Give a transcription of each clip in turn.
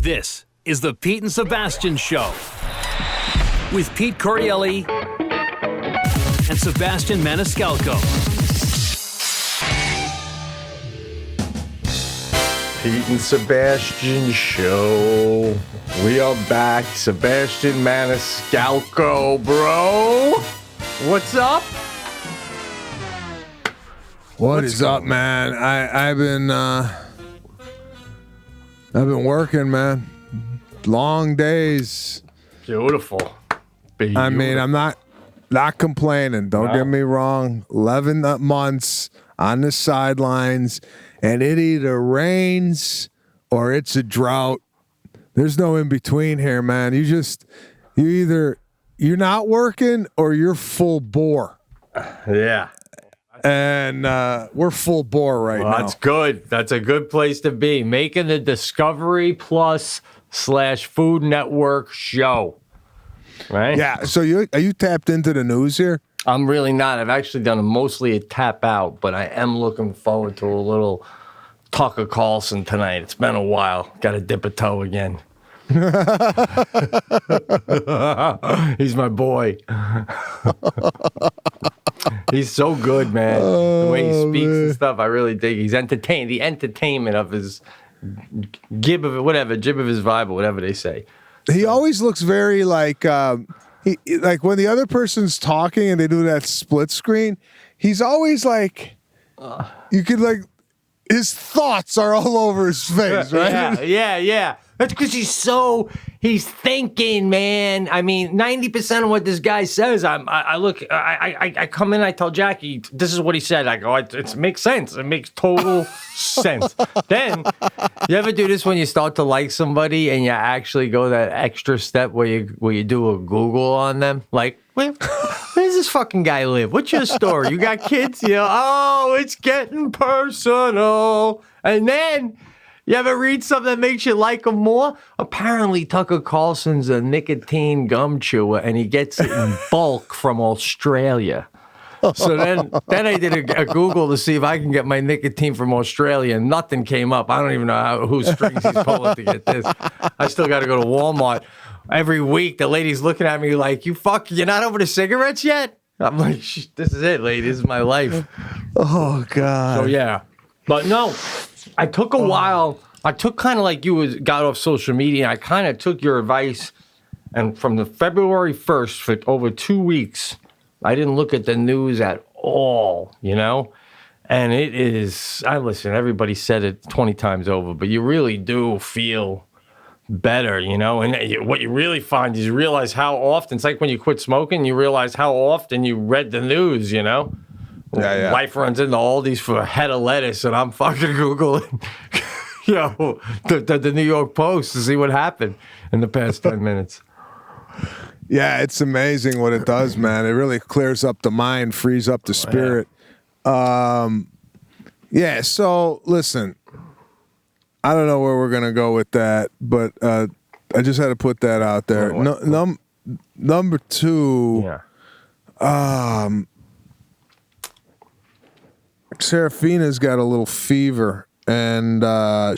This is the Pete and Sebastian Show with Pete Corielli and Sebastian Maniscalco. Pete and Sebastian Show. We are back. Sebastian Maniscalco, bro. What's up? What is up, man? I've been working, man. Long days. Beautiful. I mean, I'm not complaining. Don't get me wrong. 11 months on the sidelines, and it either rains or it's a drought. There's no in between here, man. You're not working or you're full bore. Yeah. And we're full bore right now. That's good. That's a good place to be. Making the Discovery Plus / Food Network show. Right? Yeah. So are you tapped into the news here? I'm really not. I've actually done mostly a tap out, but I am looking forward to a little Tucker Carlson tonight. It's been a while. Got to dip a toe again. He's my boy. He's so good, man. The way he speaks and stuff, I really dig. He's entertained. The entertainment of his jib of his vibe, or whatever they say. He always looks very like like when the other person's talking and they do that split screen. He's always like, you could like, his thoughts are all over his face, right? Yeah. That's because he's thinking, man. I mean, 90% of what this guy says, I come in, I tell Jackie, this is what he said. I go, it makes sense. It makes total sense. Then, you ever do this when you start to like somebody and you actually go that extra step where you do a Google on them? Like, where does this fucking guy live? What's your story? You got kids? Oh, it's getting personal. And then, you ever read something that makes you like him more? Apparently, Tucker Carlson's a nicotine gum chewer, and he gets it in bulk from Australia. So then I did a Google to see if I can get my nicotine from Australia, and nothing came up. I don't even know whose strings he's pulling to get this. I still got to go to Walmart. Every week, the lady's looking at me like, you're not over the cigarettes yet? I'm like, this is it, lady. This is my life. Oh, God. So, yeah. But no, I took a while. I took kind of like got off social media. I kind of took your advice. And from the February 1st for over 2 weeks, I didn't look at the news at all, And it is, everybody said it 20 times over, but you really do feel better, And what you really find is you realize how often, it's like when you quit smoking, you realize how often you read the news, Yeah. Wife runs into Aldi's for a head of lettuce, and I'm fucking Googling, the New York Post to see what happened in the past 10 minutes. Yeah, it's amazing what it does, man. It really clears up the mind, frees up the spirit. Yeah, so listen, I don't know where we're going to go with that, but I just had to put that out there. Number two, Serafina's got a little fever, and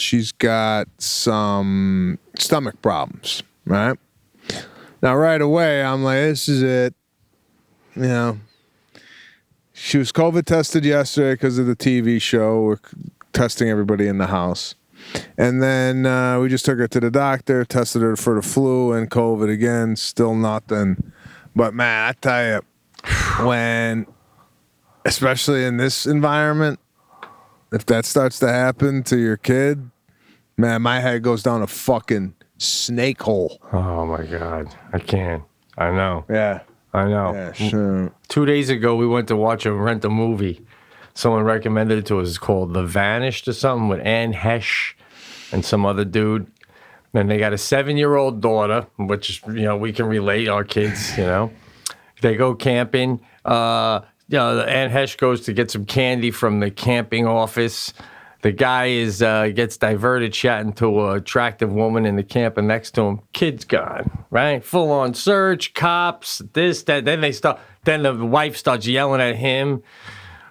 she's got some stomach problems, right? Now, right away, I'm like, this is it. She was COVID tested yesterday because of the TV show. We're testing everybody in the house. And then we just took her to the doctor, tested her for the flu and COVID again, still nothing. But, man, I tell you, especially in this environment, if that starts to happen to your kid, man, my head goes down a fucking snake hole. Oh, my God. I can't. I know. Yeah. I know. Yeah, sure. 2 days ago, we went to rent a movie. Someone recommended it to us. It's called The Vanished or something with Anne Hesh and some other dude. And they got a 7-year-old daughter, which, we can relate, our kids, They go camping. Anne Hesh goes to get some candy from the camping office. The guy gets diverted chatting to an attractive woman in the camper next to him. Kid's gone, right? Full on search, cops, this, that. Then the wife starts yelling at him.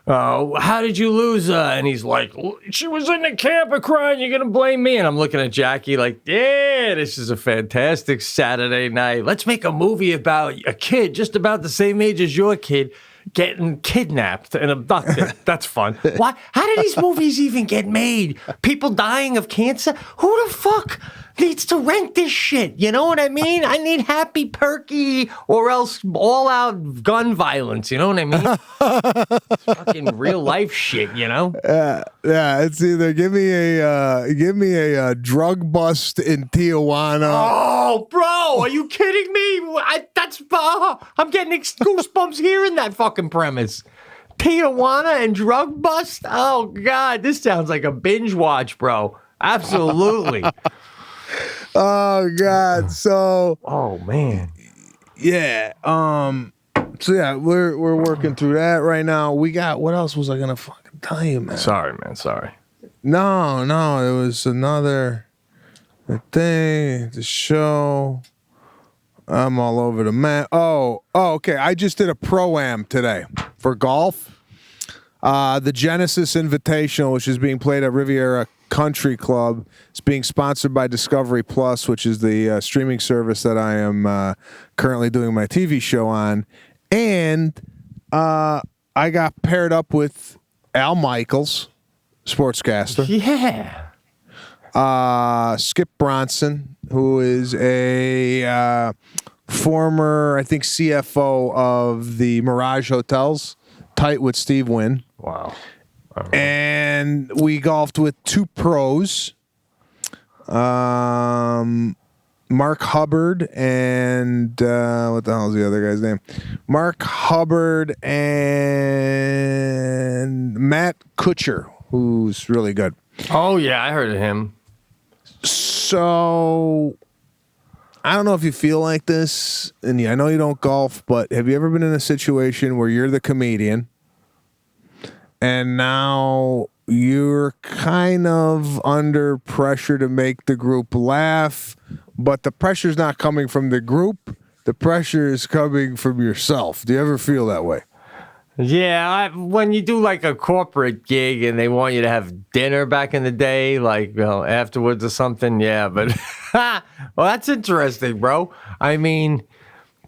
how did you lose her? And he's like, she was in the camper crying. You're going to blame me? And I'm looking at Jackie like, yeah, this is a fantastic Saturday night. Let's make a movie about a kid just about the same age as your kid getting kidnapped and abducted. That's fun. Why? How do these movies even get made? People dying of cancer? Who the fuck needs to rent this shit? You know what I mean? I need happy, perky, or else all-out gun violence. You know what I mean? It's fucking real life shit. You know? Yeah. It's either give me a drug bust in Tijuana. Oh, bro, are you kidding me? I'm getting goosebumps hearing that fucking premise. Tijuana and drug bust? Oh, God, this sounds like a binge watch, bro. Absolutely. Oh, God. So. Oh, man. Yeah. So yeah, we're working through that right now. We got, what else was I gonna fucking tell you, man? Sorry, man. Sorry. No, it was another thing, the show. I'm all over the map. Oh, okay. I just did a pro-am today for golf. The Genesis Invitational, which is being played at Riviera Country Club, is being sponsored by Discovery Plus, which is the streaming service that I am currently doing my TV show on. And I got paired up with Al Michaels, sportscaster. Yeah. Skip Bronson, who is a former, I think, CFO of the Mirage Hotels, tight with Steve Wynn. Wow. And we golfed with two pros, Mark Hubbard and what the hell is the other guy's name? Mark Hubbard and Matt Kutcher, who's really good. Oh, yeah, I heard of him. So, I don't know if you feel like this, and I know you don't golf, but have you ever been in a situation where you're the comedian, and now you're kind of under pressure to make the group laugh, but the pressure's not coming from the group, the pressure is coming from yourself? Do you ever feel that way? Yeah, when you do like a corporate gig and they want you to have dinner back in the day, like afterwards or something, yeah. But well, that's interesting, bro. I mean,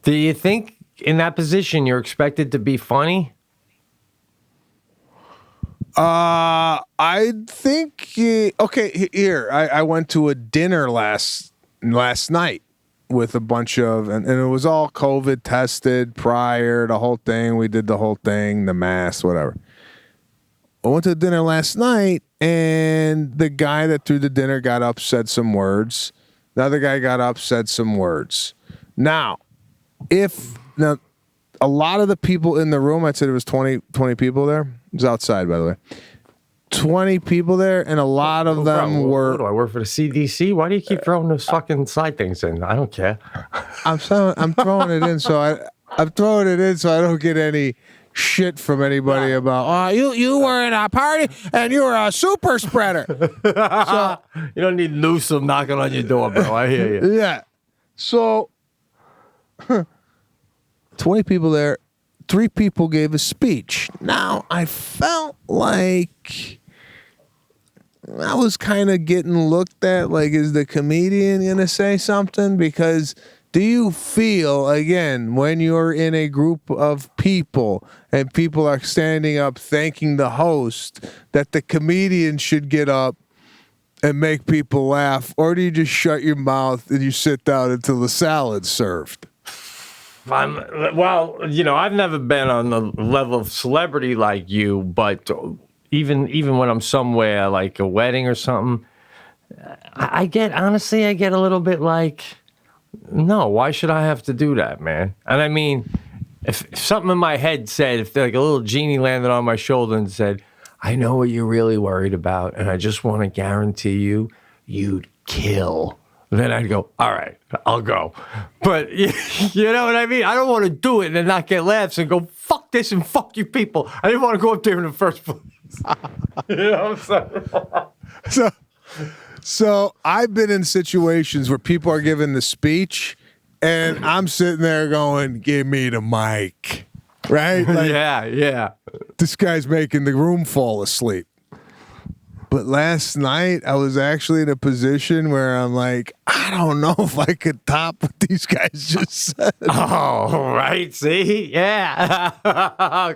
do you think in that position you're expected to be funny? I think okay. Here, I went to a dinner last night with a bunch of, and it was all COVID tested prior, the whole thing. We did the whole thing, the mask, whatever. I went to dinner last night, and the guy that threw the dinner got up, said some words. The other guy got up, said some words. Now, a lot of the people in the room, I'd say there was 20 people there. It was outside, by the way. 20 people there, and a lot of them were. What, do I work for the CDC? Why do you keep throwing those fucking side things in? I don't care. I'm throwing it in so I don't get any shit from anybody about you were in a party and you were a super spreader. So you don't need Newsom knocking on your door, bro. I hear you. Yeah. So 20 people there. 3 people gave a speech. Now, I felt like I was kind of getting looked at like, is the comedian going to say something? Because do you feel, again, when you're in a group of people and people are standing up thanking the host, that the comedian should get up and make people laugh? Or do you just shut your mouth and you sit down until the salad's served? Well, I've never been on the level of celebrity like you, but even when I'm somewhere like a wedding or something, I get a little bit like, no, why should I have to do that, man? And I mean, if something in my head said, if like a little genie landed on my shoulder and said, I know what you're really worried about, and I just want to guarantee you'd kill. Then I'd go, all right, I'll go. But you know what I mean? I don't want to do it and then not get laughs and go, fuck this and fuck you people. I didn't want to go up there in the first place. You know what I'm saying? So I've been in situations where people are giving the speech and I'm sitting there going, give me the mic. Right? Like, yeah. this guy's making the room fall asleep. But last night, I was actually in a position where I'm like, I don't know if I could top what these guys just said. Oh, right. See? Yeah.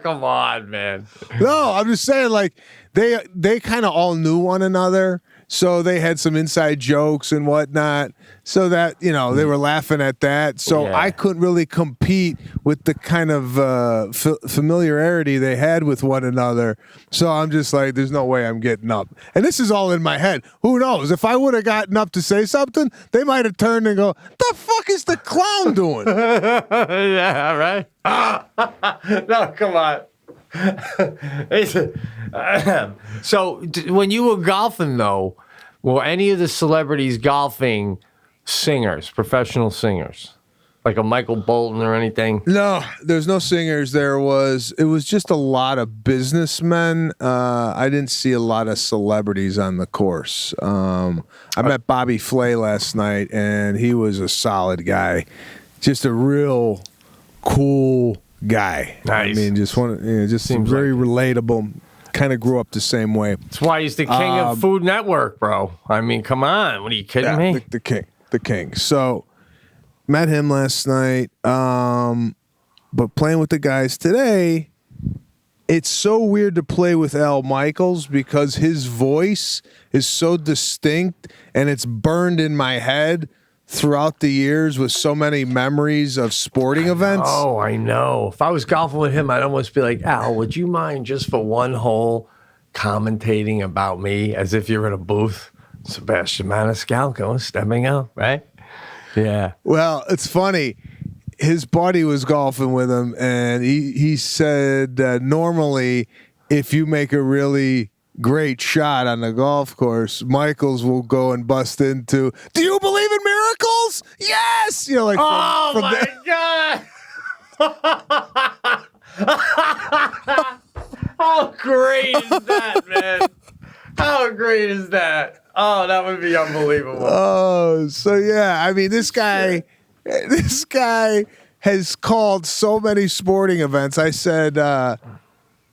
Come on, man. No, I'm just saying, like, they kind of all knew one another. So they had some inside jokes and whatnot. So that, they were laughing at that. So I couldn't really compete with the kind of familiarity they had with one another. So I'm just like, there's no way I'm getting up. And this is all in my head. Who knows? If I would have gotten up to say something, they might have turned and go, the fuck is the clown doing? Yeah, right? No, come on. So when you were golfing, though, were any of the celebrities golfing singers, professional singers, like a Michael Bolton or anything? No, there's no singers. It was just a lot of businessmen. I didn't see a lot of celebrities on the course. I met Bobby Flay last night, and he was a solid guy, just a real cool guy. Nice. I mean, just seems very relatable. Kind of grew up the same way. That's why he's the king of Food Network, bro. I mean, come on. What are you kidding me? The king. So, met him last night. But playing with the guys today, it's so weird to play with Al Michaels because his voice is so distinct and it's burned in my head throughout the years with so many memories of sporting events. Oh, I know. If I was golfing with him, I'd almost be like, Al, would you mind just for one hole commentating about me as if you're in a booth? Sebastian Maniscalco stepping up, right? Yeah. Well, it's funny. His buddy was golfing with him, and he said normally if you make a really great shot on the golf course, Michaels will go and bust into, do you believe in miracles? Yes! Like oh, my God! How great is that, man? How great is that? Oh, that would be unbelievable. Oh, so yeah. I mean, this guy has called so many sporting events. I said,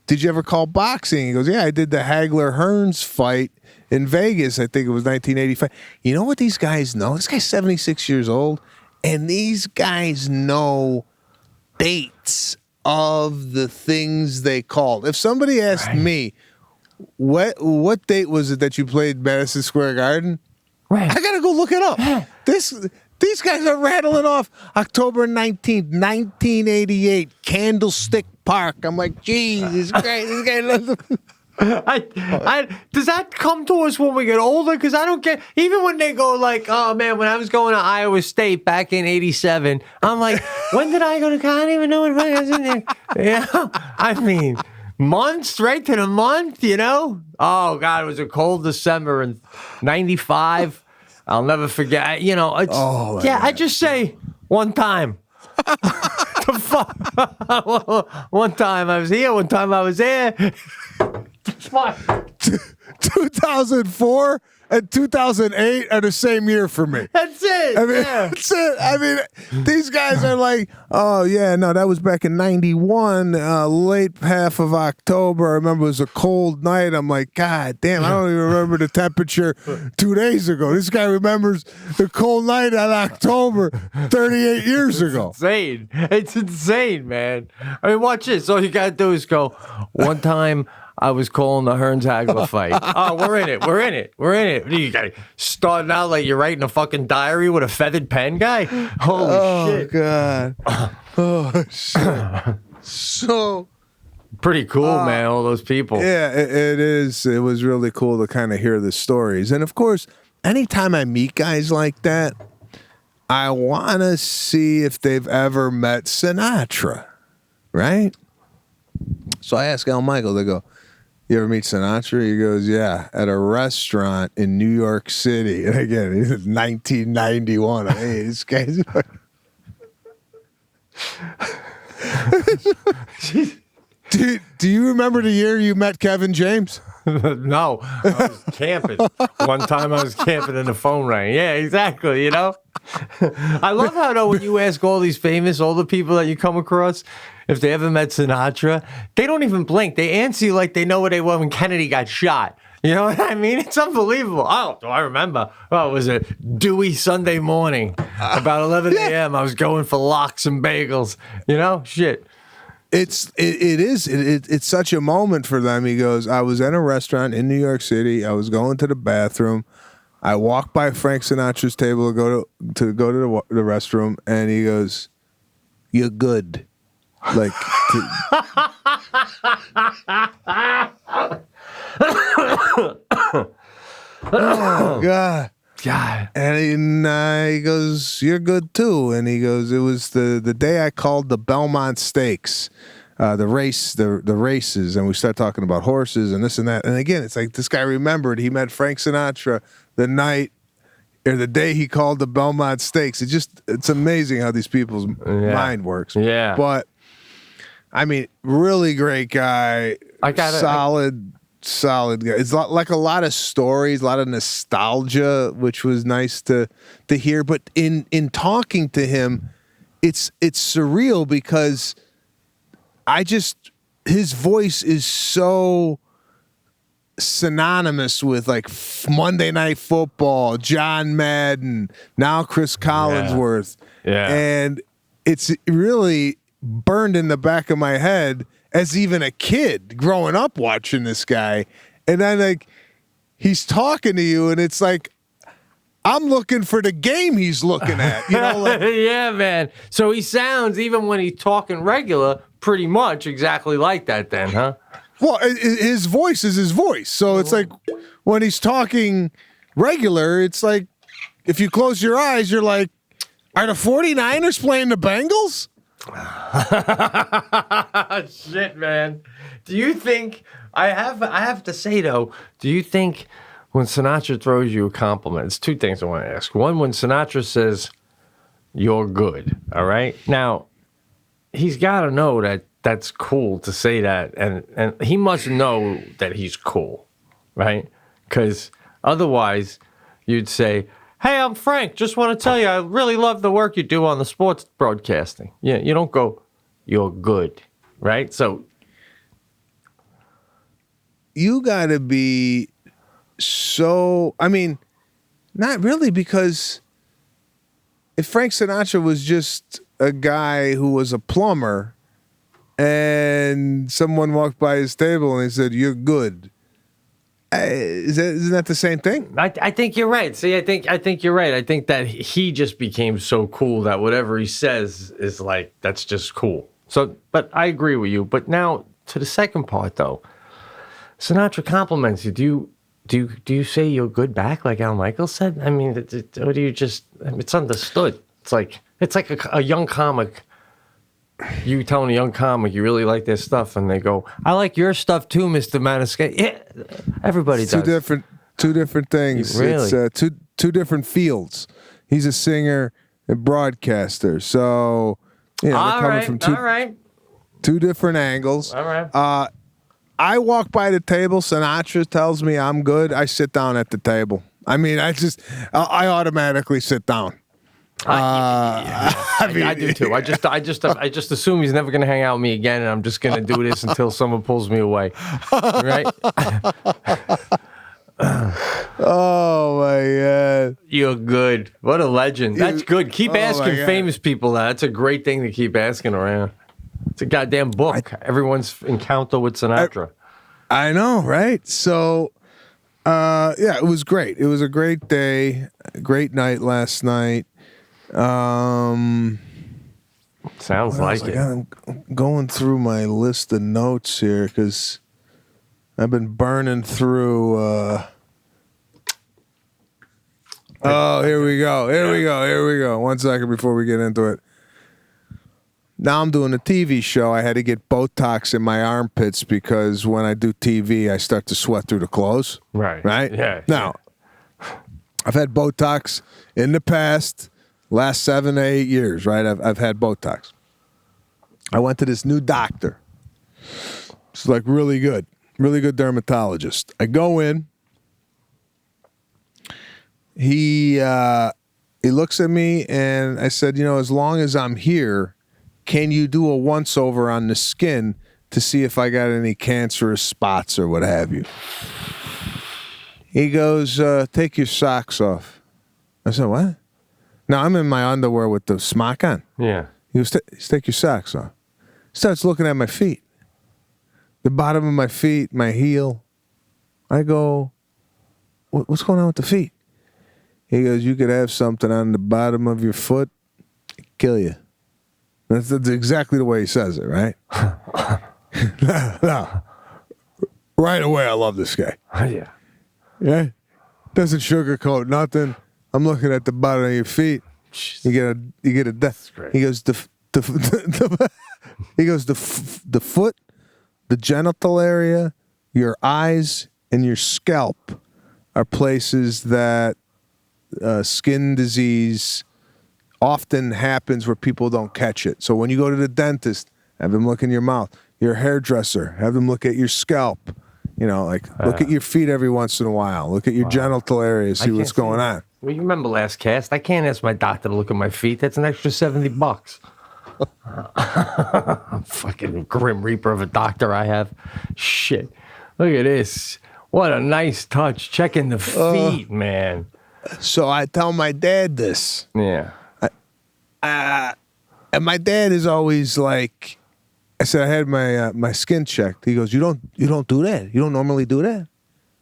did you ever call boxing? He goes, yeah, I did the Hagler-Hearns fight in Vegas. I think it was 1985. You know what these guys know? This guy's 76 years old, and these guys know dates of the things they called. If somebody asked me, what date was it that you played Madison Square Garden? Right. I got to go look it up. These guys are rattling off October 19th, 1988, Candlestick Park. I'm like, Jesus Christ, this guy loves does that come to us when we get older? Because I don't get, even when they go like, oh man, when I was going to Iowa State back in '87, I'm like, when did I go to? I don't even know when I was in there. I mean, months, right to the month, Oh God, it was a cold December in '95. I'll never forget. I just say one time. One time I was here, one time I was there. 2004 and 2008 are the same year for me. That's it. That's it. I mean, these guys are like, oh, yeah, no, that was back in 91, late half of October. I remember it was a cold night. I'm like, God damn, I don't even remember the temperature 2 days ago. This guy remembers the cold night in October 38 years ago. Insane. It's insane, man. I mean, watch this. All you got to do is go, one time I was calling the Hearns-Hagler fight. Oh, we're in it. You got starting out like you're writing a fucking diary with a feathered pen, guy? Holy shit. God. Oh, shit. So pretty cool, man, all those people. Yeah, it is. It was really cool to kind of hear the stories. And, of course, anytime I meet guys like that, I want to see if they've ever met Sinatra, right? So I ask Al Michael, they go, you ever meet Sinatra? He goes, yeah, at a restaurant in New York City. And again, it's 1991. Hey, this guy's... Do you remember the year you met Kevin James? No, I was camping. One time I was camping and the phone rang. Yeah, exactly, I love how, though, when you ask all these famous older people that you come across, if they ever met Sinatra, they don't even blink. They answer you like they know where they were when Kennedy got shot. You know what I mean? It's unbelievable. Oh, do I remember? Oh, it was a dewy Sunday morning, about 11 a.m. I was going for lox and bagels. You know, shit. It's such a moment for them. He goes, I was at a restaurant in New York City. I was going to the bathroom. I walked by Frank Sinatra's table to go to the restroom, and he goes, "You're good." Like, oh God. God. And he goes, "You're good too." And he goes, "It was the day I called the Belmont Stakes, the races, and we start talking about horses and this and that." And again, it's like this guy remembered he met Frank Sinatra the night or the day he called the Belmont Stakes. It's amazing how these people's mind works. Yeah. But I mean, really great guy. Solid guy. It's like a lot of stories, a lot of nostalgia, which was nice to hear. But in talking to him, it's surreal because his voice is so synonymous with like Monday Night Football, John Madden, now Chris Collinsworth. Yeah. And it's really burned in the back of my head as even a kid growing up watching this guy. And then like he's talking to you and it's like I'm looking for the game he's looking at. You know, like, yeah, man. So he sounds, even when he's talking regular, pretty much exactly like that then, huh? well, his voice is his voice. So it's like when he's talking regular, it's like if you close your eyes, you're like, are the 49ers playing the Bengals? Shit, man. Do you think I have to say though, do you think when Sinatra throws you a compliment, it's two things I want to ask. One, when Sinatra says you're good, all right? Now, he's got to know that that's cool to say that, and he must know that he's cool, right? Because otherwise you'd say, "Hey, I'm Frank. Just want to tell you, I really love the work you do on the sports broadcasting." Yeah, you don't go, "You're good," right? So you got to be so, I mean, not really, because if Frank Sinatra was just a guy who was a plumber and someone walked by his table and they said, "You're good," isn't that the same thing? I think you're right. See, I think you're right. I think that he just became so cool that whatever he says is like, that's just cool. So, but I agree with you. But now to the second part though, Sinatra compliments you. Do you say you're good back like Al Michaels said? I mean, or do you just? It's understood. It's like a young comic. You telling a young comic you really like their stuff, and they go, "I like your stuff too, Mr. Maniscalco." Yeah, everybody does. Two different things. Really? It's two different fields. He's a singer and broadcaster, so they're coming from two different angles. All right. I walk by the table. Sinatra tells me I'm good. I sit down at the table. I mean, I automatically sit down. I do too. I just assume he's never going to hang out with me again, and I'm just going to do this until someone pulls me away. Right? Oh my God! You're good. What a legend. That's good. Keep asking famous people that. That's a great thing to keep asking around. It's a goddamn book. Everyone's encounter with Sinatra. I know, right? So, it was great. It was a great day, a great night last night. Sounds like it. I'm going through my list of notes here because I've been burning through. Here we go. 1 second before we get into it. Now I'm doing a TV show. I had to get Botox in my armpits because when I do TV, I start to sweat through the clothes. Right. Yeah. Now, I've had Botox in the past, last 7 to 8 years, right? I've had Botox. I went to this new doctor. It's like really good dermatologist. I go in. He looks at me and I said, as long as I'm here, can you do a once over on the skin to see if I got any cancerous spots or what have you? He goes, take your socks off. I said, what? Now I'm in my underwear with the smock on. Yeah. He goes, take your socks off. Starts looking at my feet. The bottom of my feet, my heel. I go, what's going on with the feet? He goes, you could have something on the bottom of your foot, kill you. That's exactly the way he says it, right? No. Right away, I love this guy. Yeah. Yeah? Doesn't sugarcoat nothing. I'm looking at the bottom of your feet. You get a death. He goes, the foot, the genital area, your eyes, and your scalp are places that skin disease often happens where people don't catch it. So when you go to the dentist, have them look in your mouth. Your hairdresser, have them look at your scalp. You know, like look at your feet every once in a while. Look at your genital area, see what's going on. Well, you remember last cast? I can't ask my doctor to look at my feet. That's an extra $70. Fucking grim reaper of a doctor I have. Shit. Look at this. What a nice touch. Checking the feet, man. So I tell my dad this. Yeah. And my dad is always like, I said I had my skin checked. He goes, you don't do that. You don't normally do that.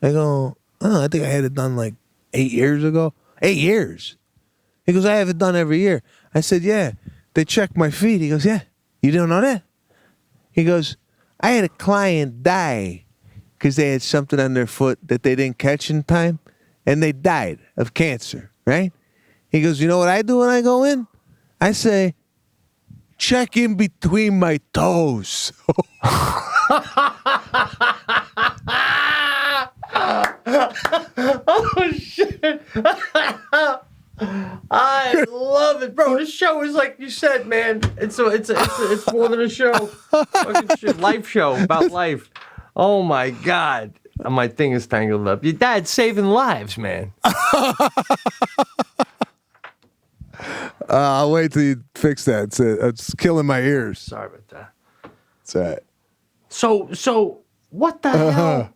I go, oh, I think I had it done like 8 years ago. 8 years. He goes, I have it done every year. I said, yeah. They check my feet. He goes, yeah. You don't know that? He goes, I had a client die because they had something on their foot that they didn't catch in time, and they died of cancer, right? He goes, you know what I do when I go in? I say, check in between my toes. Oh, shit. I love it, bro. This show is like you said, man. It's more than a show. Fucking shit, life show about life. Oh my God, my thing is tangled up. Your dad's saving lives, man. I'll wait till you fix that. It's killing my ears. Sorry about that. It's all right. So what the hell?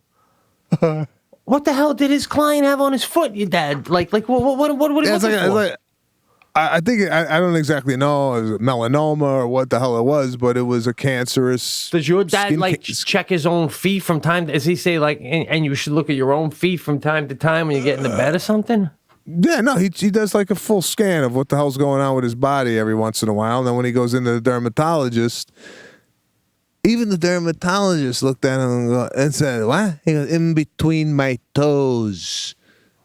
What the hell did his client have on his foot, your dad? Like what are you looking for? I think I don't exactly know. It was melanoma or what the hell it was, but it was a cancerous. Does your dad check his own feet from time? Does he say like, and you should look at your own feet from time to time when you get into bed or something? Yeah, no, he does like a full scan of what the hell's going on with his body every once in a while. And then when he goes into the dermatologist, even the dermatologist looked at him and said, what? He goes, in between my toes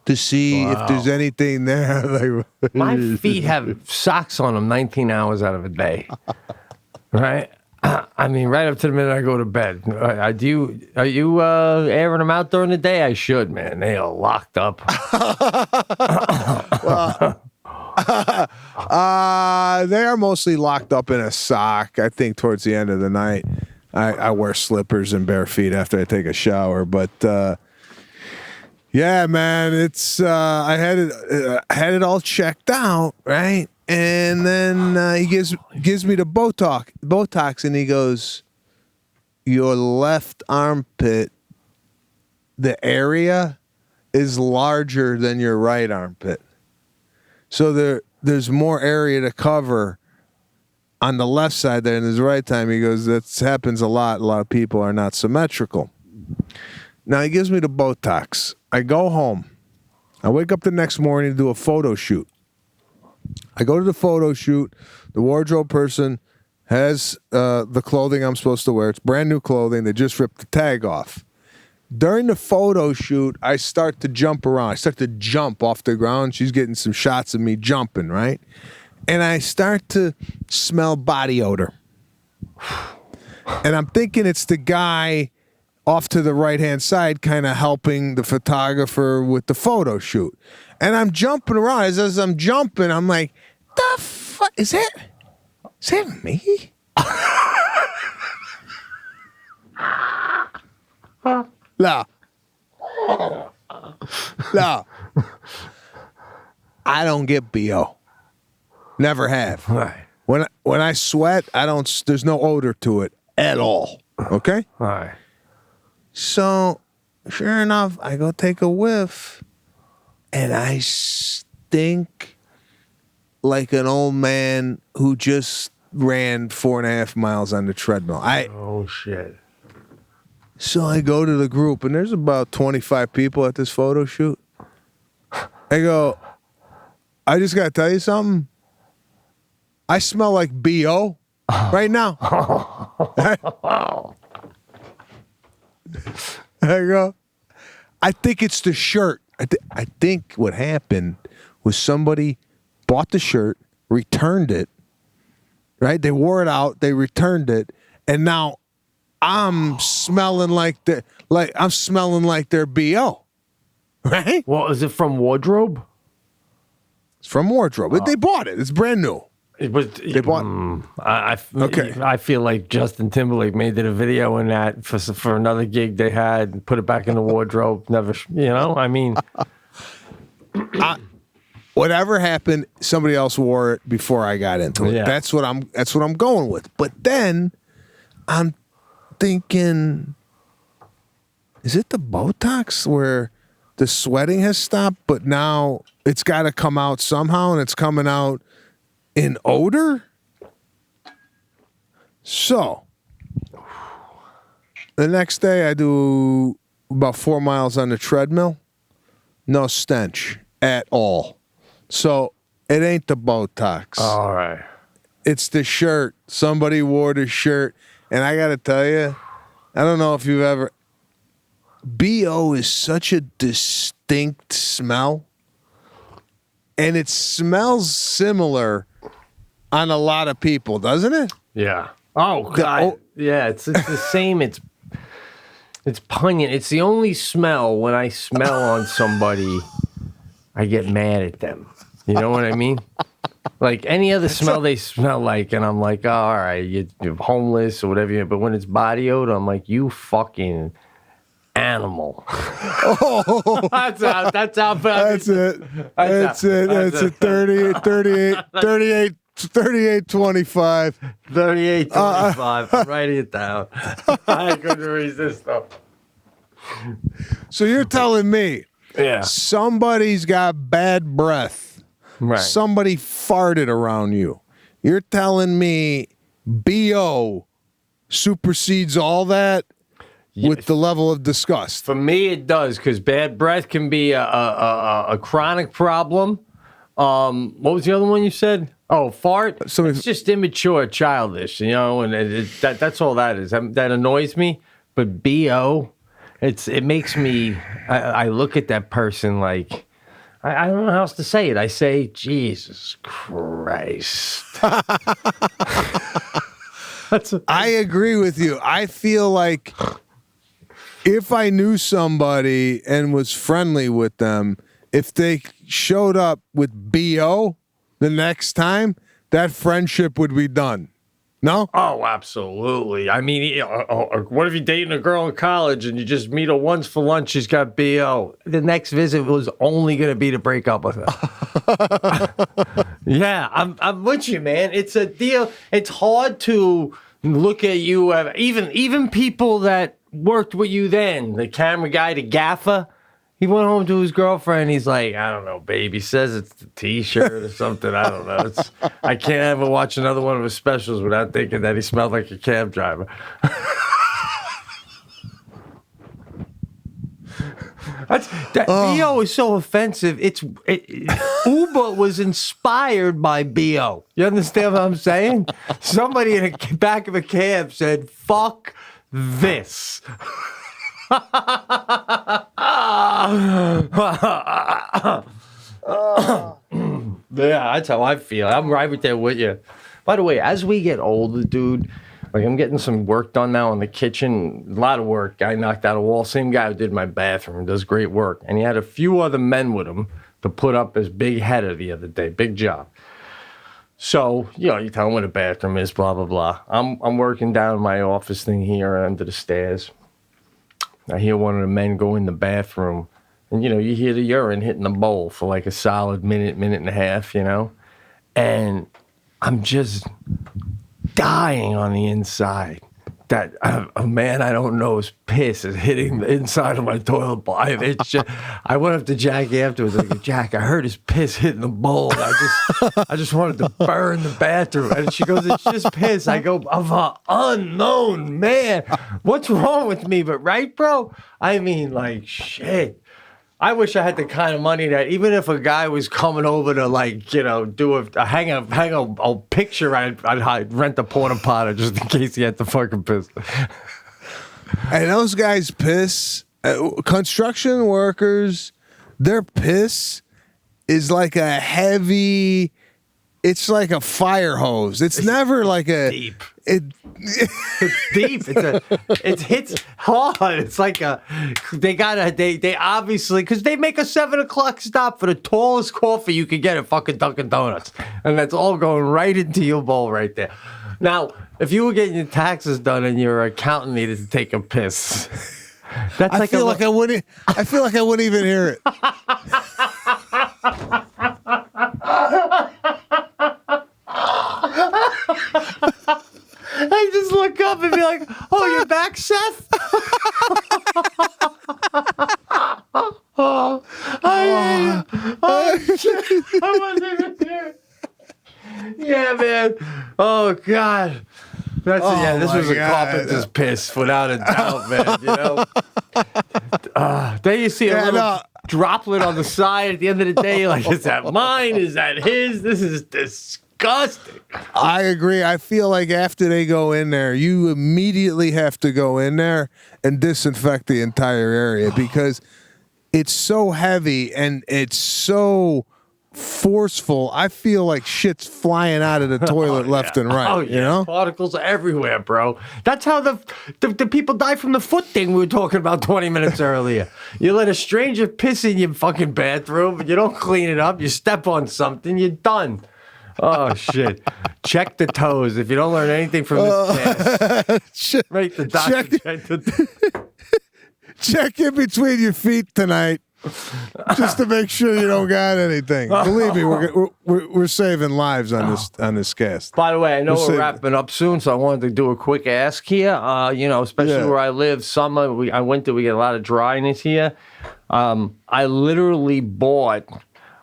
to see if there's anything there. Like, my feet have socks on them 19 hours out of a day. Right? I mean, right up to the minute I go to bed. Are you airing them out during the day? I should, man. They are locked up. They are mostly locked up in a sock. I think towards the end of the night, I wear slippers and bare feet after I take a shower. But yeah, man, it's I had it all checked out, right? And then he gives me the Botox, and he goes, your left armpit, the area is larger than your right armpit. So there's more area to cover on the left side there than the right time. He goes, that happens a lot. A lot of people are not symmetrical. Now he gives me the Botox. I go home. I wake up the next morning to do a photo shoot. I go to the photo shoot. The wardrobe person has the clothing I'm supposed to wear. It's brand new clothing. They just ripped the tag off. During the photo shoot, I start to jump around. I start to jump off the ground. She's getting some shots of me jumping, right? And I start to smell body odor. And I'm thinking it's the guy off to the right-hand side kind of helping the photographer with the photo shoot. And I'm jumping around. As I'm jumping, I'm like, the fuck? Is that me? No. I don't get BO. Never have. Right. When I sweat, I don't. There's no odor to it at all. Okay. All right. So, sure enough, I go take a whiff, and I stink like an old man who just ran 4.5 miles on the treadmill. Oh shit. So I go to the group, and there's about 25 people at this photo shoot. I go, I just got to tell you something. I smell like B.O. right now. I go, I think it's the shirt. I think what happened was somebody bought the shirt, returned it, right? They wore it out, they returned it, and now I'm smelling like their BO. Right? Well, is it from wardrobe? It's from wardrobe. They bought it. It's brand new. It was. They bought. Okay. I feel like Justin Timberlake made it a video in that for another gig they had and put it back in the wardrobe. Never, I mean, whatever happened, somebody else wore it before I got into it. Yeah. That's what I'm going with. But then I'm thinking, is it the Botox where the sweating has stopped, but now it's got to come out somehow, and it's coming out in odor? So the next day I do about 4 miles on the treadmill. No stench at all. So it ain't the Botox. all right. It's the shirt. Somebody wore the shirt. And I got to tell you, I don't know if you've ever... B.O. is such a distinct smell. And it smells similar on a lot of people, doesn't it? Yeah. Oh God. Yeah. It's the same. It's pungent. It's the only smell when I smell on somebody, I get mad at them. You know what I mean? Like any other smell they smell like, and I'm like, oh, all right, you're homeless or whatever. But when it's body odor, I'm like, you fucking animal. Oh, That's how. that's it. That's it. That's it. 38, 25. 38, 25. I'm writing it down. I couldn't resist though. So you're telling me Yeah. somebody's got bad breath. Right. Somebody farted around you. You're telling me BO supersedes all that with the level of disgust. For me, it does, because bad breath can be a chronic problem. What was the other one you said? Oh, fart. So it's just immature, childish, and that's all that is. That annoys me. But BO, it makes me. I look at that person like. I don't know how else to say it. I say, Jesus Christ. I agree with you. I feel like if I knew somebody and was friendly with them, if they showed up with BO the next time, that friendship would be done. No? Oh, absolutely. I mean, what if you're dating a girl in college and you just meet her once for lunch, she's got BO. The next visit was only going to be to break up with her. Yeah, I'm with you, man. It's a deal. It's hard to look at you, even people that worked with you then, the camera guy, the gaffer. He went home to his girlfriend. He's like, I don't know, babe. He says it's the T-shirt or something. I don't know. I can't ever watch another one of his specials without thinking that he smelled like a cab driver. BO is so offensive. Uber was inspired by BO. You understand what I'm saying? Somebody in the back of a cab said, "Fuck this." Yeah, that's how I feel. I'm right there with you. By the way, as we get older, dude, like I'm getting some work done now in the kitchen. A lot of work. Guy knocked out a wall. Same guy who did my bathroom. Does great work. And he had a few other men with him to put up his big header the other day. Big job. So, you tell him what a bathroom is, blah, blah, blah. I'm working down in my office thing here under the stairs. I hear one of the men go in the bathroom, and, you hear the urine hitting the bowl for like a solid minute and a half, and I'm just dying on the inside that a man I don't know's piss is hitting the inside of my toilet bowl. It's just, I went up to Jack afterwards. Like, Jack, I heard his piss hitting the bowl. I just wanted to burn the bathroom. And she goes, it's just piss. I go, of an unknown man. What's wrong with me? But right, bro? I mean, like, shit. I wish I had the kind of money that even if a guy was coming over to, like, you know, do hang a picture, I'd rent a porta potty just in case he had to fucking piss. And those guys piss. Construction workers, their piss is like a heavy. It's like a fire hose. It's never like a deep. It's deep. It hits hard. It's like they obviously, because they make a 7 o'clock stop for the tallest coffee you can get at fucking Dunkin' Donuts, and that's all going right into your bowl right there. Now, if you were getting your taxes done and your accountant needed to take a piss, that's I feel like I wouldn't even hear it. I just look up and be like, "Oh, you're back, Seth." Shit. I wasn't even there. Yeah, man. Oh God. This was a carpenter's piss, without a doubt, man. You know. Then you see a little droplet on the side at the end of the day. Like, is that mine? Is that his? This is disgusting. I agree. I feel like after they go in there, you immediately have to go in there and disinfect the entire area because it's so heavy and it's so forceful. I feel like shit's flying out of the toilet left and right. Oh, yeah. You know? Particles are everywhere, bro. That's how the people die from the foot thing we were talking about 20 minutes earlier. You let a stranger piss in your fucking bathroom, you don't clean it up, you step on something, you're done. Oh, shit. Check the toes. If you don't learn anything from this test, make the doctor check in between your feet tonight just to make sure you don't got anything. Believe me, we're saving lives on this cast. By the way, I know we're wrapping up soon, so I wanted to do a quick ask here. Especially where I live, summer, winter, we get a lot of dryness here. I literally bought...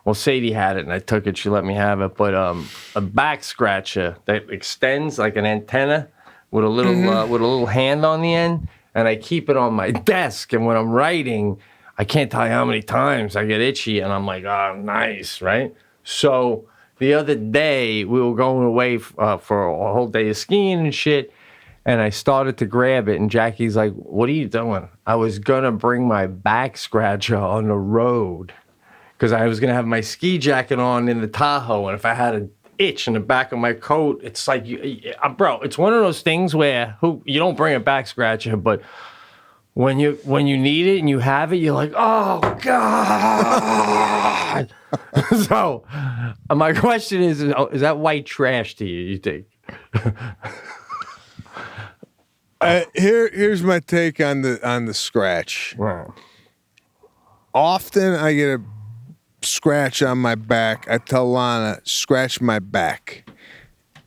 Well, Sadie had it, and I took it. She let me have it. But a back scratcher that extends like an antenna with a little hand on the end, and I keep it on my desk. And when I'm writing, I can't tell you how many times I get itchy, and I'm like, oh, nice, right? So the other day, we were going away for a whole day of skiing and shit, and I started to grab it, and Jackie's like, what are you doing? I was going to bring my back scratcher on the road. Because I was going to have my ski jacket on in the Tahoe, and if I had an itch in the back of my coat, it's like, bro, it's one of those things where you don't bring a back scratcher, but when you need it and you have it, you're like, oh, God. So my question is that white trash to you think? Here's my take on the scratch. Wow. Often I get a scratch on my back. I tell Lana, scratch my back,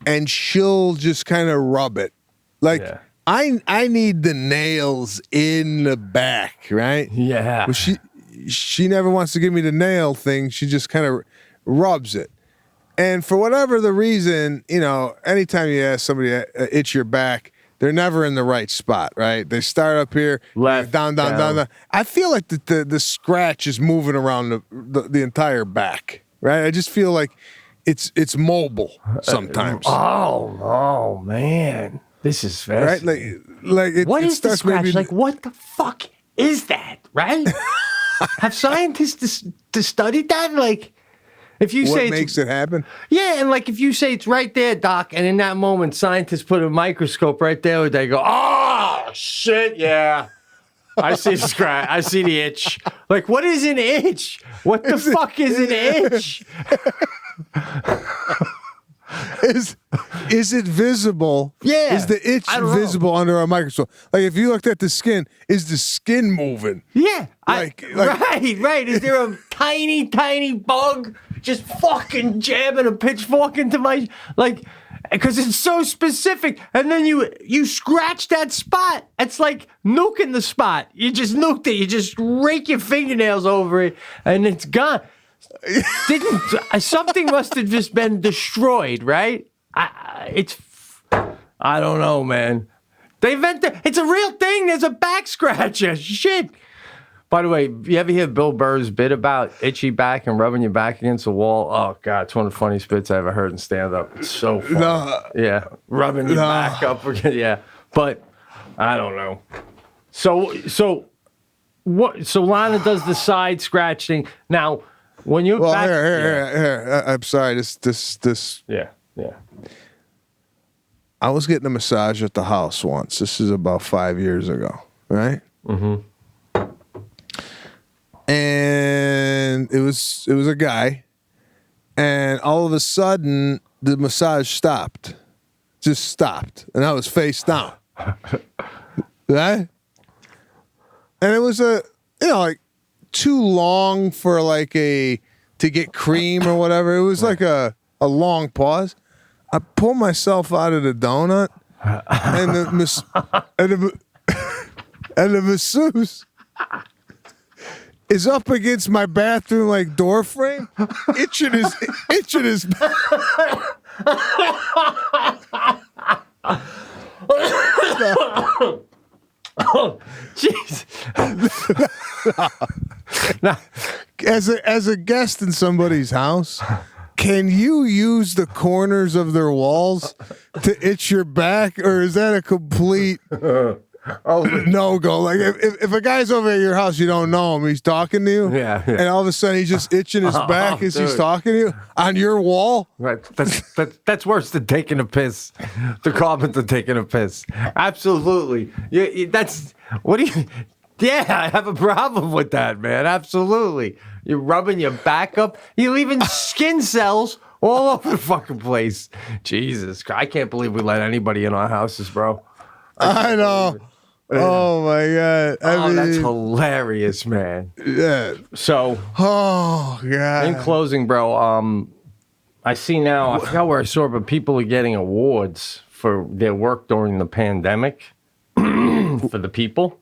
and she'll just kind of rub it. Like I need the nails in the back, right? Yeah. Well, she never wants to give me the nail thing. She just kind of rubs it. And for whatever the reason, anytime you ask somebody to itch your back, they're never in the right spot, right? They start up here, left, down. I feel like the scratch is moving around the entire back, right? I just feel like it's mobile sometimes. Oh man, this is fascinating. Right? What is the scratch? Like, what the fuck is that? Right? Have scientists studied that? Like, if you say what makes it happen? Yeah, and like if you say it's right there, Doc, and in that moment scientists put a microscope right there, they go, oh shit, yeah. I see the scratch. I see the itch. Like, what is an itch? What the fuck is an itch? Is it visible? Yeah. Is the itch visible under a microscope? Like, if you looked at the skin, is the skin moving? Yeah. Right. Is there a tiny bug just fucking jamming a pitchfork into my, like, because it's so specific. And then you scratch that spot. It's like nuking the spot. You just nuked it. You just rake your fingernails over it, and it's gone. Something must have just been destroyed, right? I don't know, man. They invented, it's a real thing. There's a back scratcher. Shit. By the way, you ever hear Bill Burr's bit about itchy back and rubbing your back against the wall? Oh, God, it's one of the funniest bits I ever heard in stand-up. It's so funny. No. Yeah, rubbing your back up again. Yeah, but I don't know. So what? So Lana does the side scratching. Now, when you're back... Here. I'm sorry, this... Yeah. I was getting a massage at the house once. This is about 5 years ago, right? Mm-hmm. And it was a guy, and all of a sudden the massage stopped, just stopped, and I was face down, right? And it was like too long for like to get cream or whatever. It was like a long pause. I pulled myself out of the donut, and the masseuse is up against my bathroom like door frame, itching his Oh, jeez. As a guest in somebody's house, can you use the corners of their walls to itch your back, or is that a complete no go? Like if a guy's over at your house, you don't know him, he's talking to you, yeah. And all of a sudden he's just itching his back as he's talking to you on your wall. Right, that's worse than taking a piss. The carpenter taking a piss. Absolutely. That's what do you? Yeah, I have a problem with that, man. Absolutely. You're rubbing your back up. You're leaving skin cells all over the fucking place. Jesus, I can't believe we let anybody in our houses, bro. I know. Oh my God. I mean, that's hilarious, man. Yeah. So, oh God. In closing, bro, I see now, I forgot where I saw it, but people are getting awards for their work during the pandemic for the people.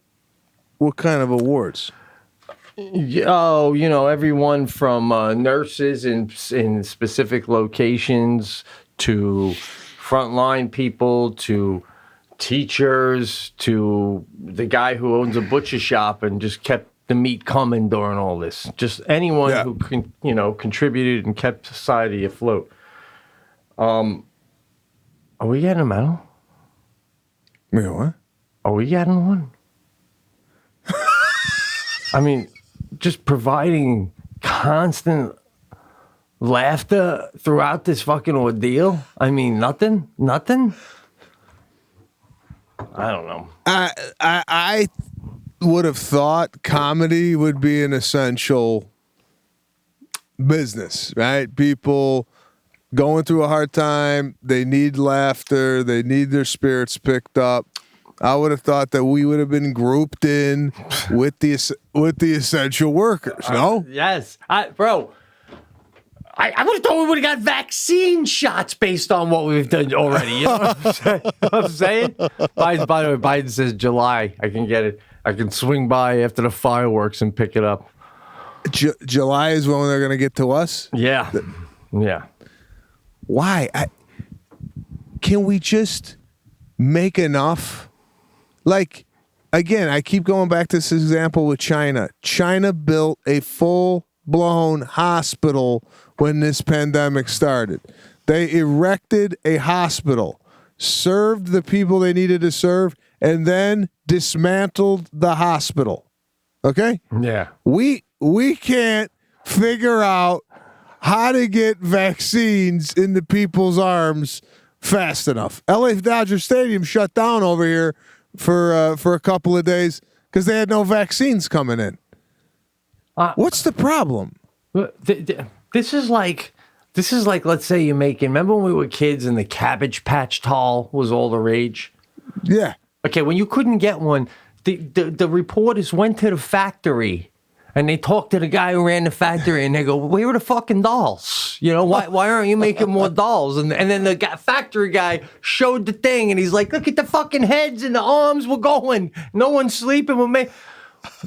What kind of awards? Oh, everyone from nurses in specific locations to frontline people to teachers to the guy who owns a butcher shop and just kept the meat coming during all this. Just anyone who contributed and kept society afloat. Are we getting a medal? Wait, what? Are we getting one? I mean, just providing constant laughter throughout this fucking ordeal. I mean, nothing. I don't know. I would have thought comedy would be an essential business, right? People going through a hard time, they need laughter, they need their spirits picked up. I would have thought that we would have been grouped in with the essential workers. No? Yes, bro. I would have thought we would have got vaccine shots based on what we've done already. You know what I'm saying? By the way, Biden says July. I can get it. I can swing by after the fireworks and pick it up. July is when they're going to get to us? Yeah. Yeah. Why? Can we just make enough? Like, again, I keep going back to this example with China. China built a full-blown hospital when this pandemic started. They erected a hospital, served the people they needed to serve, and then dismantled the hospital. Okay? Yeah. We can't figure out how to get vaccines into people's arms fast enough. LA Dodger Stadium shut down over here for a couple of days because they had no vaccines coming in. What's the problem? This is like, let's say you're making, remember when we were kids and the Cabbage Patch doll was all the rage? Yeah. Okay, when you couldn't get one, the reporters went to the factory And they talk to the guy who ran the factory, and they go, "Where are the fucking dolls? You know, why aren't you making more dolls?" And then the factory guy showed the thing, and he's like, "Look at the fucking heads and the arms we're going. No one's sleeping with me."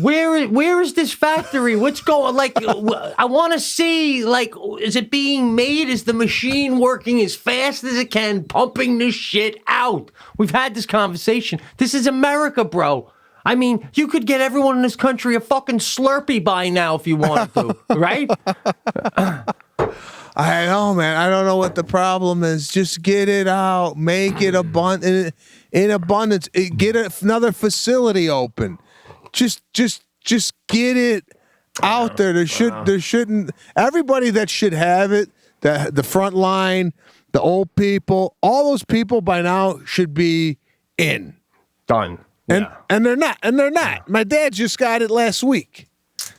Where is this factory? What's going? Like, I want to see. Like, is it being made? Is the machine working as fast as it can, pumping this shit out? We've had this conversation. This is America, bro. I mean, you could get everyone in this country a fucking Slurpee by now if you wanted to, right? I know, man. I don't know what the problem is. Just get it out. Make it abundant in abundance. Get another facility open. Just get it out there. There shouldn't. Everybody that should have it, the front line, the old people, all those people by now should be in. Done. And they're not. Yeah. My dad just got it last week.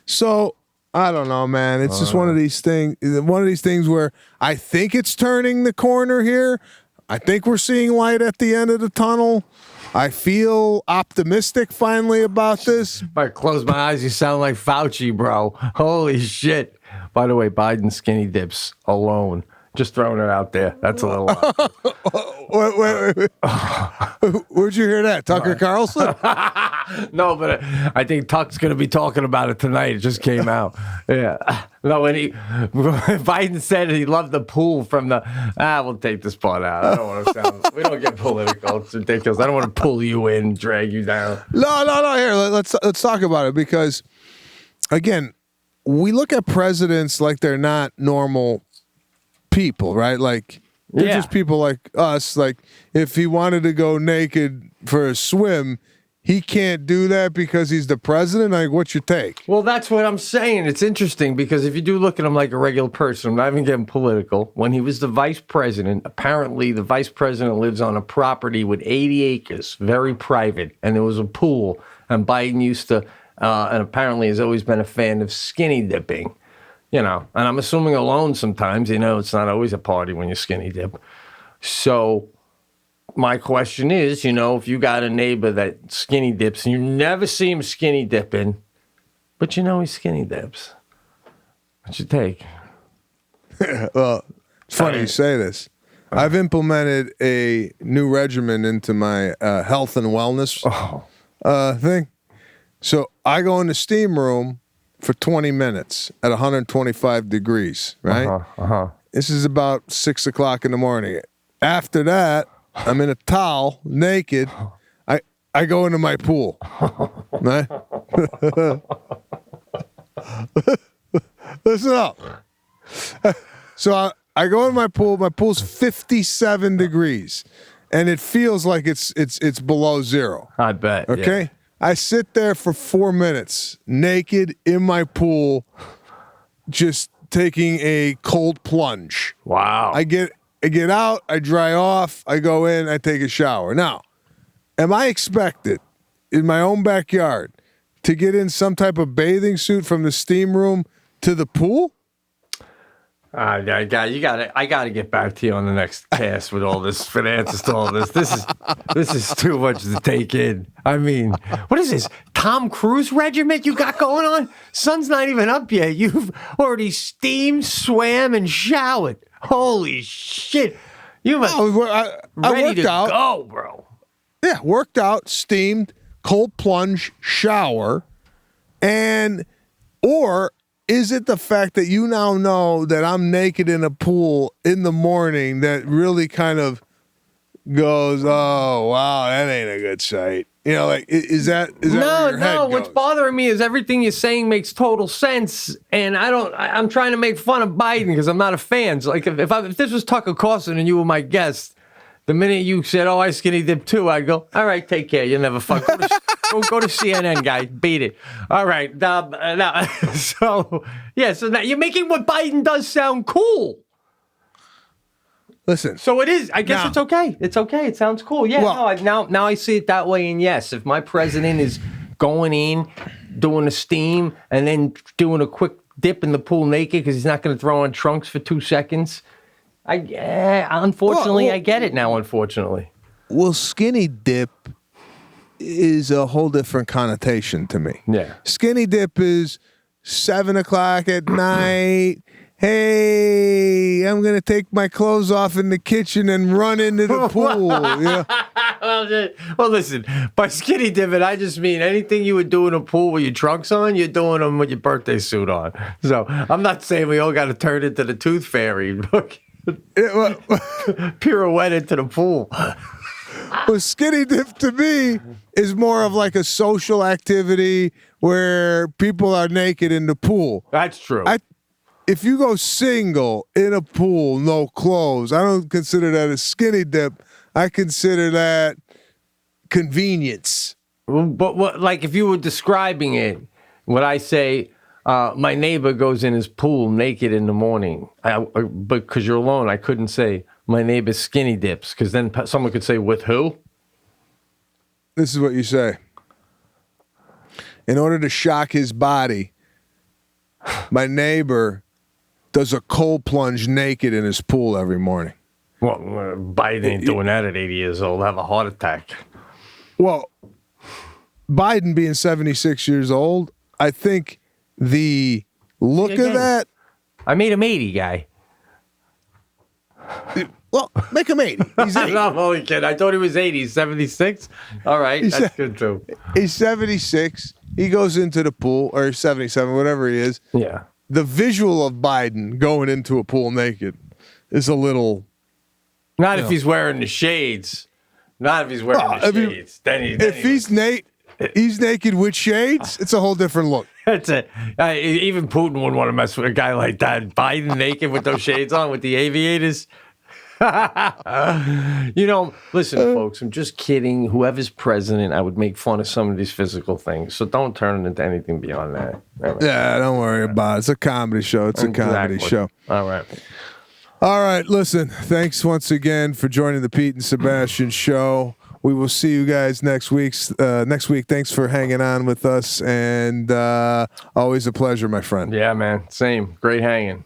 So I don't know, man. It's just one of these things. One of these things where I think it's turning the corner here. I think we're seeing light at the end of the tunnel. I feel optimistic finally about this. If I close my eyes, you sound like Fauci, bro. Holy shit. By the way, Biden skinny dips alone. Just throwing it out there. That's a little wait. Where'd you hear that? Tucker Carlson? No, but I think Tuck's going to be talking about it tonight. It just came out. Yeah. No, when Biden said he loved the pool from the, we'll take this part out. I don't want to sound, we don't get political. It's ridiculous. I don't want to pull you in, drag you down. No. Here, let's talk about it because, again, we look at presidents like they're not normal people, right? Like they're just people like us. Like if he wanted to go naked for a swim, he can't do that because he's the president. Like, what's your take? Well, that's what I'm saying. It's interesting because if you do look at him like a regular person, I'm not even getting political. When he was the vice president, apparently the vice president lives on a property with 80 acres, very private, and there was a pool. And Biden used to, and apparently has always been a fan of skinny dipping. You know, and I'm assuming alone sometimes, you know, it's not always a party when you skinny dip. So my question is, you know, if you got a neighbor that skinny dips and you never see him skinny dipping, but you know he skinny dips, what's your take? Well, it's funny you say this. I've implemented a new regimen into my health and wellness thing. So I go in the steam room for 20 minutes at 125 degrees, right? This is about 6 o'clock in the morning. After that, I'm in a towel, naked. I go into my pool. Right? Listen up. So I go in my pool. My pool's 57 degrees, and it feels like it's below zero. I bet. Okay? Yeah. I sit there for 4 minutes, naked in my pool, just taking a cold plunge. Wow. I get out, I dry off, I go in, I take a shower. Now, am I expected in my own backyard to get in some type of bathing suit from the steam room to the pool? I got to get back to you on the next cast with all this finances to all this. This is too much to take in. I mean, what is this? Tom Cruise regiment you got going on? Sun's not even up yet. You've already steamed, swam, and showered. Holy shit! You I ready to out. go, bro? Yeah, worked out, steamed, cold plunge, shower, or is it the fact that you now know that I'm naked in a pool in the morning that really kind of goes, oh, wow, that ain't a good sight? You know, like, is that where your head goes? What's bothering me is everything you're saying makes total sense, and I'm trying to make fun of Biden because I'm not a fan. So like, if this was Tucker Carlson and you were my guest, the minute you said, oh, I skinny dip too, I'd go, all right, take care. You'll never fuck. Go to CNN, guy. Beat it. All right. So now you're making what Biden does sound cool. Listen. So it is. I guess it's okay. It's okay. It sounds cool. Yeah. Well, now I see it that way. And yes, if my president is going in, doing a steam, and then doing a quick dip in the pool naked because he's not going to throw on trunks for 2 seconds, unfortunately, I get it now. Unfortunately. Well, skinny dip is a whole different connotation to me. Yeah. Skinny dip is 7:00 at night. Hey, I'm going to take my clothes off in the kitchen and run into the pool. Well, listen, by skinny dipping, I just mean anything you would do in a pool with your trunks on, you're doing them with your birthday suit on. So I'm not saying we all got to turn into the tooth fairy. Pirouette into the pool. Well, skinny dip to me is more of like a social activity where people are naked in the pool. That's true. If you go single in a pool, no clothes, I don't consider that a skinny dip. I consider that convenience. But what, like, if you were describing it, would I say my neighbor goes in his pool naked in the morning? But because you're alone, I couldn't say my neighbor skinny dips, because then someone could say, with who? This is what you say. In order to shock his body, my neighbor does a cold plunge naked in his pool every morning. Well, Biden ain't doing that at 80 years old. Have a heart attack. Well, Biden being 76 years old, I think the look of that. I made him 80, guy. Well, make him 80. He's 80. No, I'm only kidding. I thought he was 80. He's 76? All right, that's good too. He's 76. He goes into the pool, or 77, whatever he is. Yeah. The visual of Biden going into a pool naked is a little. Not if he's wearing the shades. Not if he's wearing the shades. He's naked with shades, it's a whole different look. That's it. Even Putin wouldn't want to mess with a guy like that. Biden naked with those shades on, with the aviators. Listen, folks, I'm just kidding. Whoever's president, I would make fun of some of these physical things. So don't turn it into anything beyond that. Right. Yeah, don't worry about it. It's a comedy show. It's a comedy show. All right. All right, listen, thanks once again for joining the Pete and Sebastian show. We will see you guys next week. Thanks for hanging on with us, and always a pleasure, my friend. Yeah, man. Same. Great hanging.